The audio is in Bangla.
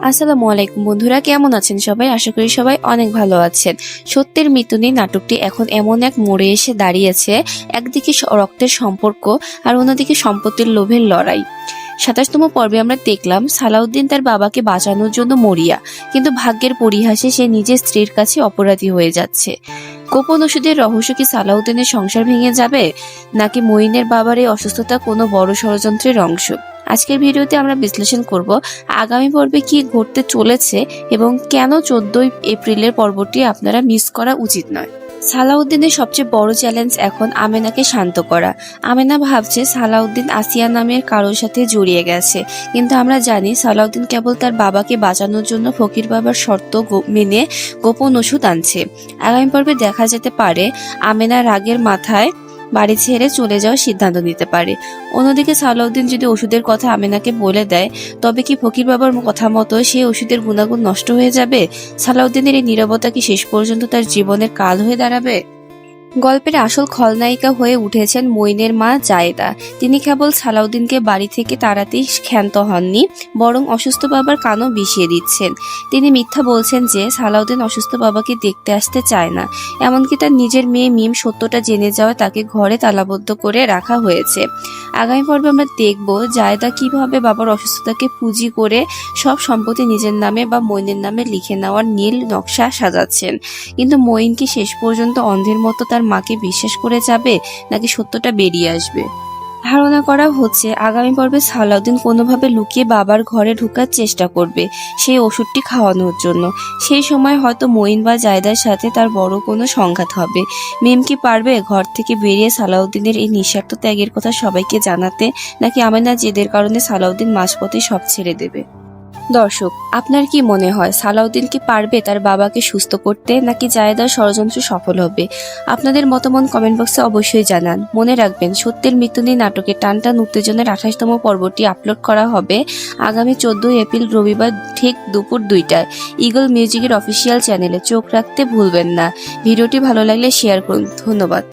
আসসালামু আলাইকুম বন্ধুরা, কেমন আছেন সবাই? আশা করি সবাই অনেক ভালো আছেন। সত্যের মৃত্যু নিয়ে নাটকটি এখন এমন এক মোড়ে এসে দাঁড়িয়েছে, একদিকে রক্তের সম্পর্ক আর অন্যদিকে সম্পত্তির লোভের লড়াই। ২৭তম পর্বে আমরা দেখলাম সালাউদ্দিন তার বাবাকে বাঁচানোর জন্য মরিয়া, কিন্তু ভাগ্যের পরিহাসে সে নিজের স্ত্রীর কাছে অপরাধী হয়ে যাচ্ছে। গোপন ওষুধের রহস্য কি সালাউদ্দিনের সংসার ভেঙে যাবে, নাকি মঈনের বাবার এই অসুস্থতা কোনো বড় ষড়যন্ত্রের অংশ? আজকের ভিডিওতে আমরা বিশ্লেষণ করব আগামী পর্বে কি ঘটতে চলেছে এবং কেন ১৪ই এপ্রিলের পর্বটি আপনারা মিস করা উচিত নয়। সালাউদ্দিনের সবচেয়ে বড় চ্যালেঞ্জ এখন আমেনাকে শান্ত করা। আমেনা ভাবছে সালাউদ্দিন আসিয়া নামের কারোর সাথে জড়িয়ে গেছে, কিন্তু আমরা জানি সালাউদ্দিন কেবল তার বাবাকে বাঁচানোর জন্য ফকির বাবার শর্ত মেনে গোপন ওষুধ আনছে। আগামী পর্বে দেখা যেতে পারে আমেনা রাগের মাথায় বাড়ি ছেড়ে চলে যাওয়ার সিদ্ধান্ত নিতে পারে। অন্যদিকে সালাউদ্দিন যদি ওষুধের কথা আমেনাকে বলে দেয়, তবে কি ফকির বাবার কথা মতো সেই ওষুধের গুণাগুণ নষ্ট হয়ে যাবে? সালাউদ্দিনের এই নীরবতা কি শেষ পর্যন্ত তার জীবনের কাল হয়ে দাঁড়াবে? গল্পের আসল খলনায়িকা হয়ে উঠেছেন মঈনের মা জায়েদা। তিনি কেবল সালাউদ্দিনকে বাড়ি থেকে তাড়াতেই ক্ষান্ত হননি, বরং অসুস্থ বাবার কানও বিষিয়ে দিচ্ছেন। তিনি মিথ্যা বলছেন যে সালাউদ্দিন অসুস্থ বাবাকে দেখতে আসতে চায় না, এমনকি তার নিজের মেয়ে মিম সত্যটা জেনে যাওয়ায় তাকে ঘরে তালাবদ্ধ করে রাখা হয়েছে। আগামী পর্বে আমরা দেখব জায়েদা কিভাবে বাবার অসুস্থতাকে পুঁজি করে সব সম্পত্তি নিজের নামে বা মঈনের নামে লিখে নেওয়ার নীল নকশা সাজাচ্ছেন। কিন্তু মঈন কি শেষ পর্যন্ত অন্ধের মতো তার মাকে বিশ্বাস করে যাবে, নাকি সত্যটা বেরিয়ে আসবে? ধারণা করা হচ্ছে আগামী পর্বে সালাউদ্দিন কোনোভাবে লুকিয়ে বাবার ঘরে ঢোকার চেষ্টা করবে সেই ওষুধটি খাওয়ানোর জন্য। সেই সময় হয়তো মঈন বা জায়দার সাথে তার বড় কোনো সংঘাত হবে। মিম কি পারবে ঘর থেকে বেরিয়ে সালাউদ্দিনের এই নিঃস্বার্থ ত্যাগের কথা সবাইকে জানাতে, নাকি আমেনা জেদের কারণে সালাউদ্দিন মাঝপথে সব ছেড়ে দেবে? দর্শক, আপনার কি মনে হয় সালাউদ্দিন কি পারবে তার বাবাকে সুস্থ করতে, নাকি জায়েদার ষড়যন্ত্র সফল হবে? আপনাদের মতামত কমেন্ট বক্সে অবশ্যই জানান। মনে রাখবেন, সত্যের মৃত্যু নিয়ে নাটকের টানটান উত্তেজনার ২৮তম পর্বটি আপলোড করা হবে আগামী ১৪ই এপ্রিল রবিবার ঠিক দুপুর ২টায় ঈগল মিউজিকের অফিসিয়াল চ্যানেলে। চোখ রাখতে ভুলবেন না। ভিডিওটি ভালো লাগলে শেয়ার করুন। ধন্যবাদ।